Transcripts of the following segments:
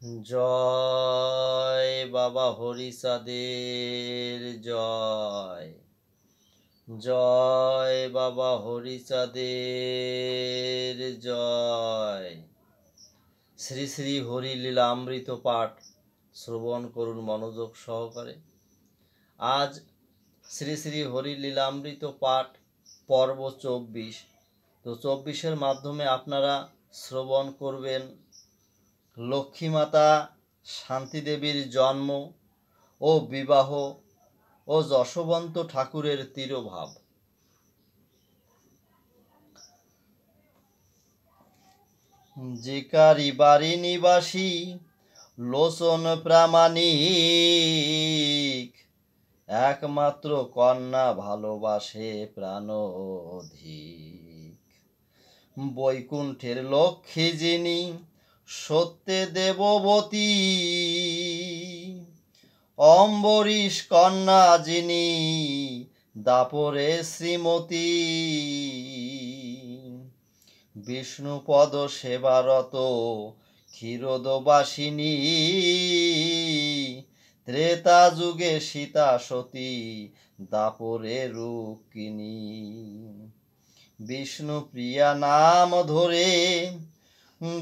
জয় বাবা হরিচাঁদের জয়। জয় বাবা হরিচাঁদের জয়। শ্রী শ্রী হরি লীলামৃত পাঠ শ্রবণ করুন মনোযোগ সহকারে। আজ শ্রী শ্রী হরি লীলামৃত পাঠ পর্ব 24। তো 24-এর মাধ্যমে আপনারা শ্রবণ করবেন লক্ষ্মীমাতা শান্তি দেবীর জন্ম ও বিবাহ ও যশবন্ত ঠাকুরের তিরোভাব। জিকারি বাড়ি নিবাসী লোচন প্রামাণিক, একমাত্র কন্যা ভালোবাসে প্রাণ অধিক। বৈকুণ্ঠের লক্ষ্মী যিনি সত্যে দেববতী, অম্বরীশ কন্যা যিনি দাপরে শ্রীমতী। বিষ্ণুপদ সেবারত ক্ষীরোদবাসিনী, ত্রেতা যুগে সীতা সতী দাপরে রুক্মিণী। বিষ্ণুপ্রিয়া নাম ধরে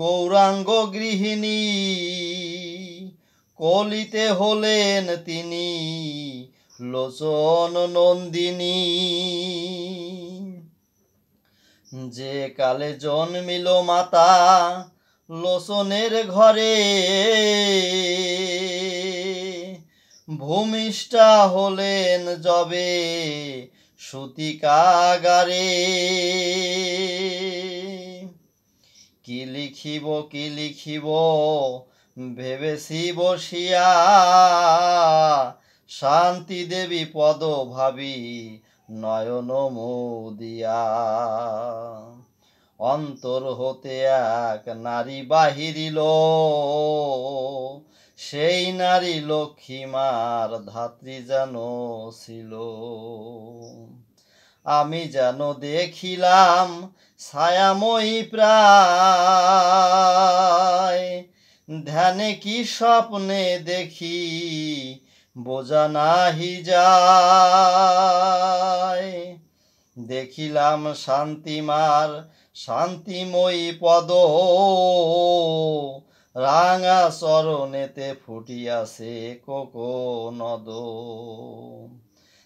গৌরাঙ্গ গৃহিণী, কলিতে হলেন তিনি লোচন নন্দিনী। যে কালে জন্মিল মাতা লোচনের ঘরে, ভূমিষ্ঠা হলেন যবে সূতিকাগারে। কি লিখিব ভেবেছি বসিয়া, শান্তি দেবী পদ ভাবি নয়ন মুদিয়া। অন্তর হতে এক নারী বাহিরিল, সেই নারী লক্ষ্মীমার ধাত্রী যেন ছিল। আমি যেন দেখিলাম ছায়াময়ী প্রায়, ধ্যানে কি স্বপ্নে দেখি বোঝা নাহি যায়। দেখিলাম শান্তিমার শান্তিময়ী পদ, রাঙা চরণেতে ফুটিয়াছে কোকনদ।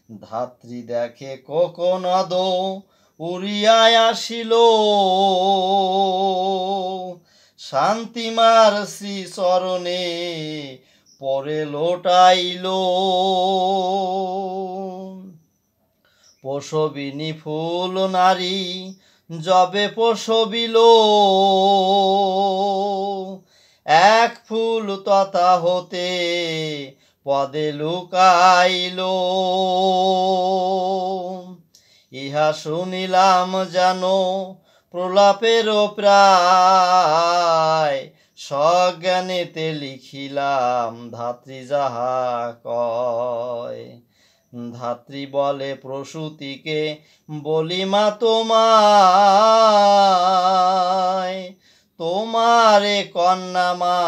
ধাত্রী দেখে কোকনদ উড়িয়া আসিল, শান্তিমার শ্রী চরণে পরে লোটাইল। প্রসবিনী ফুল নারী যবে প্রসবিল, এক ফুল তথা হতে পদে লুকাইল। ইহা শুনিলাম যেন প্রলাপের প্রায়, সজ্ঞানেতে লিখিলাম ধাত্রী যাহা কয়। ধাত্রী বলে প্রসূতিকে বলি মা তোমায়, তোমারে কন্যা মা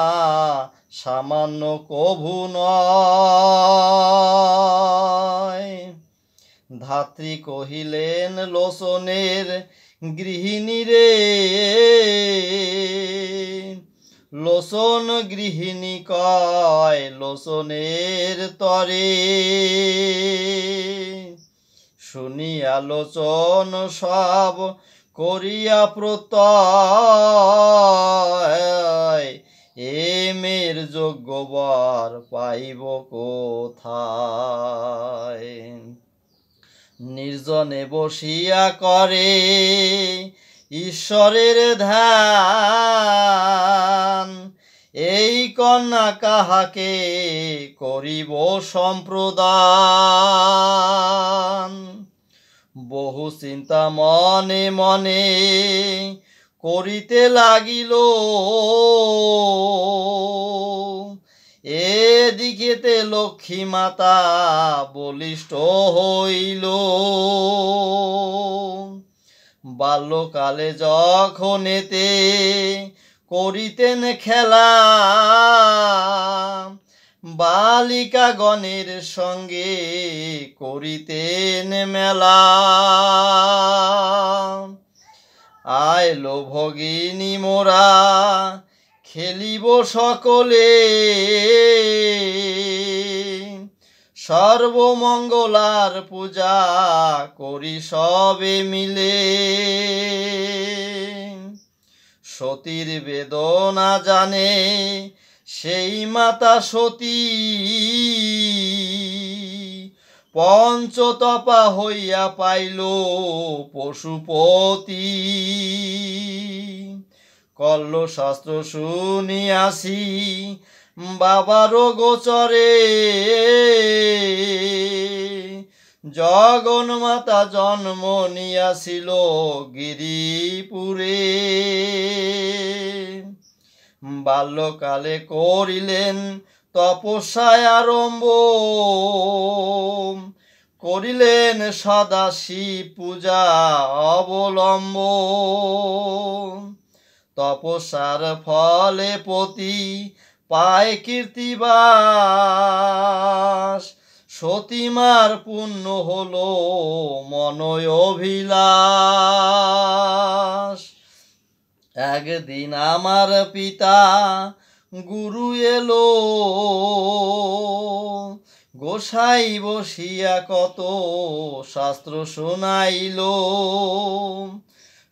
সামান্য কভু নয়। ধাত্রী কহিলেন লোচনের গৃহিণী রে, লোচন গৃহিণী কয় লোচনের তরে। শুনিয়া লোচন সব করিয়া প্রত্যয়, এ মেয়ের যোগ্য বর পাইব কোথায়। নির্জনে বসিয়া করে ঈশ্বরের ধ্যান, এই কন্যা কাহাকে করিব সম্প্রদান। বহু চিন্তা মনে মনে করিতে লাগিল, এদিকেতে লক্ষ্মী মাতা বলিষ্ঠ হইল। বাল্যকালে যখন এতে করিতেন খেলা বালিকাগণের সঙ্গে করিতেন মেলা। আইলো ভগিনী মোরা খেলিব সকলে, সর্বমঙ্গলার পূজা করি সবে মিলে। সতীর বেদনা জানে সেই মাতা সতী, পঞ্চতপা হইয়া পাইল পশুপতি। কল্ল শাস্ত্র শুনিয়াছি বাবার গোচরে, জগন্মাতা জন্ম নিয়াছিল গিরিপুরে। বাল্যকালে করিলেন তপস্যায় আরম্ভ, করিলেন সদা শিব পূজা অবলম্ব। তপস্যার ফলে পতি পায় কীর্তিবাস, সতীমার পুণ্য হলো মনয় অভিলাষ। একদিন আমার পিতা গুরু এলো, গোসাই বসিয়া কত শাস্ত্র শোনাইল।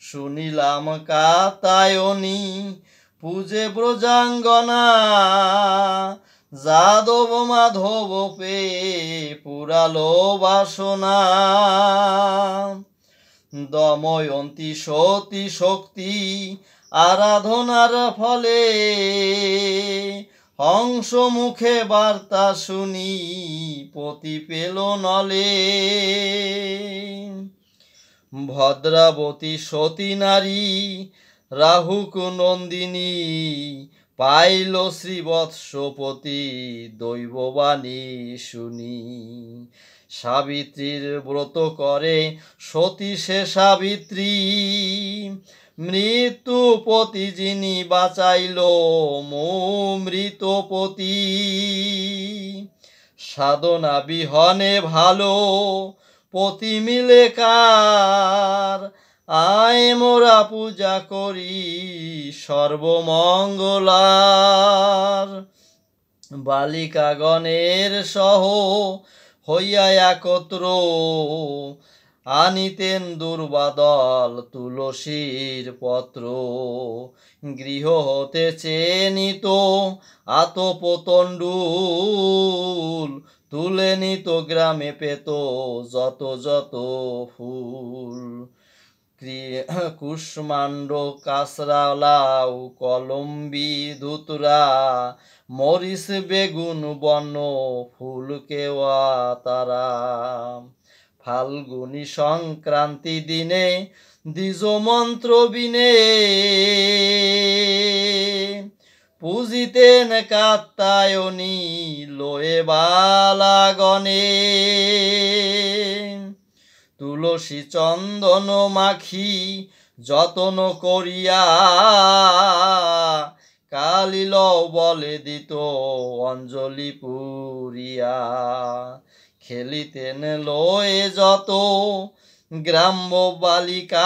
শুনিলাম কাত্যায়নী পূজে ব্রজাঙ্গনা, যাদব মাধব পে পুরালো বাসনা। দময়ন্তী সতী শক্তি আরাধনার ফলে, হংস মুখে বার্তা শুনি পতি পেল নলে। ভদ্রাবতী সতী নারী রাহুক নন্দিনী, পাইল শ্রীবৎসপতি দৈববাণী শুনি। সাবিত্রীর ব্রত করে সতী সে সাবিত্রী, মৃত্যুপতি যিনি বাঁচাইল মৃতপতি। সাধনা বিহনে ভালো পতি মিলে কার, আয় মোরা পূজা করি সর্বমঙ্গলার। বালিকাগণের সহ হইয়া একত্র, আনিতেন দুর্বাদল তুলসীর পত্র। গৃহ হতে চেনিত আতপতণ্ডুল, তুলে নিত গ্রামে পেত যত যত ফুল। কুষ্মাণ্ড কাঁচরা লাউ কলম্বি ধুতরা, মরিচ বেগুন বন্য ফুল কেওয়া তারা। ফাল্গুনী সংক্রান্তি দিনে দ্বিজ মন্ত্র বিনে, পূজিতেন কাত্যায়নী লয়ে বালাগণে। তুলসী চন্দন মাখি যতন করিয়া, কালিল বলে দিত অঞ্জলি পুরিয়া। খেলিতেন লয়ে যত গ্রাম্য বালিকায়,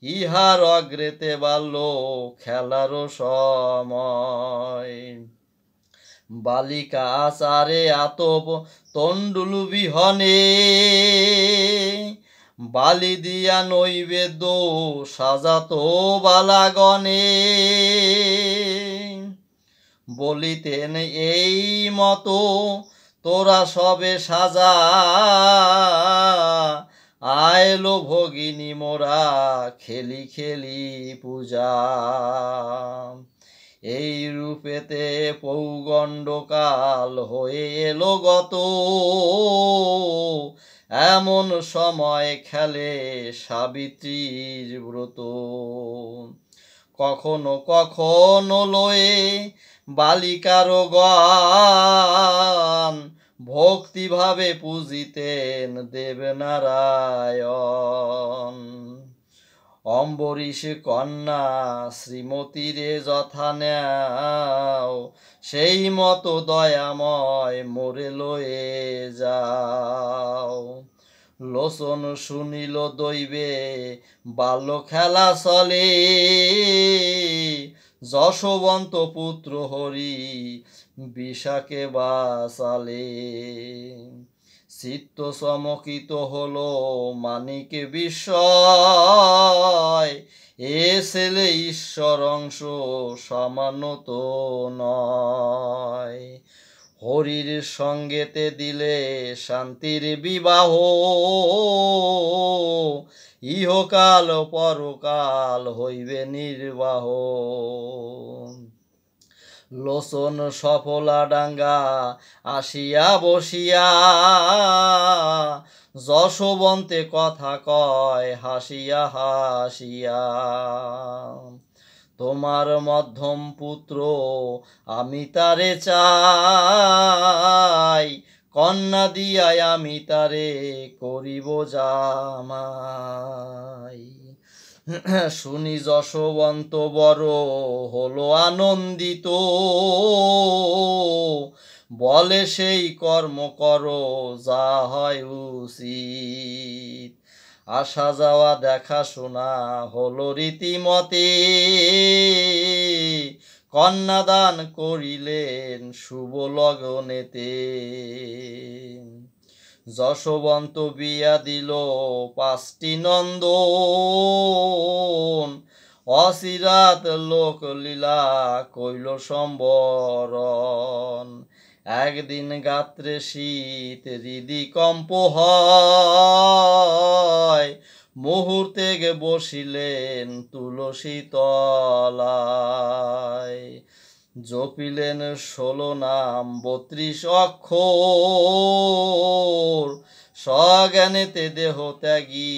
ইহার অগ্রেতে বাল্য খেলার সময়। বালিকা আচারে আতপ তণ্ডুল বিহনে, বালি দিয়া নৈবেদ্য সাজাত বালাগণে। বলিতেন এই মতো তোরা সবে সাজা, আইলো ভগিনী মোরা খেলি খেলি পূজা। এই রূপেতে পৌগণ্ডকাল হয়ে এলো গত, এমন সময় খেলে সাবিত্রীর ব্রত। কখনো কখনো লয়ে বালিকার গান, ভক্তিভাবে পূজিতেন দেবনারায়ণ। অম্বরীশ কন্যা শ্রীমতীরে যথা নেও, সেই মতো দয়াময় মোরে লয়ে যাও। লোচন শুনিল দৈবে বাল্য খেলা চলে, যশোবন্ত পুত্র হরি বিষাকে বাঁচালে। চিত্ত চমকিত হলো মানিক বিস্ময়, এ ছেলে ঈশ্বর অংশ সামান্য তো নয়। হরির সঙ্গেতে দিলে শান্তির বিবাহ, ইহকাল পরকাল হইবে নির্বাহ। লোচন সফলা ডাঙ্গা আসিয়া বসিয়া, যশোবন্তে কথা কয় হাসিয়া হাসিয়া। তোমার মধ্যম পুত্র আমি তারে চাই, কন্যা দিয়াই আমি তারে করিব জামাই। শুনি যশোবন্ত বড় হলো আনন্দিত, বলে সেই কর্ম করো যা হয় উচিত। আসা যাওয়া দেখাশোনা হলো রীতিমতে, কন্যাদান করিলেন শুভ লগনেতে। যশোবন্ত বিয়া দিল 5টি নন্দন, অচিরাত লোকলীলা কইল সম্বরণ। একদিন গাত্রে শীত হৃদি কম্প হয়, মুহূর্তে বসিলেন তুলসী তলায়। জপিলেন 16 নাম 32 অক্ষর, সজ্ঞানেতে দেহ ত্যাগী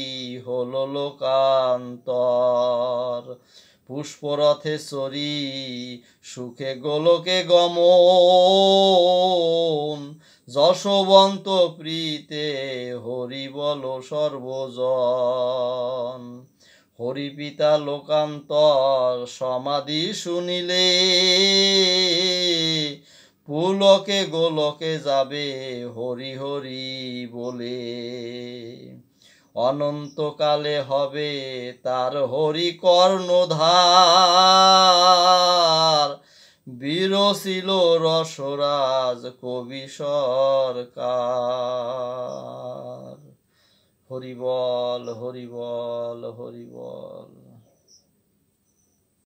হলো লোকান্তর। পুষ্পরথে চরি সুখে গোলকে গমন, যশোবন্ত প্রীতে হরি বল সর্বজন। হরি পিতা লোকান্তর সমাধি শুনিলে, পুলকে গোলকে যাবে হরি হরি বলে। অনন্তকালে হবে তার হরি কর্ণধার, বিরচিল রসরাজ কবি সরকার। হরি বল হরি বল হরি বল।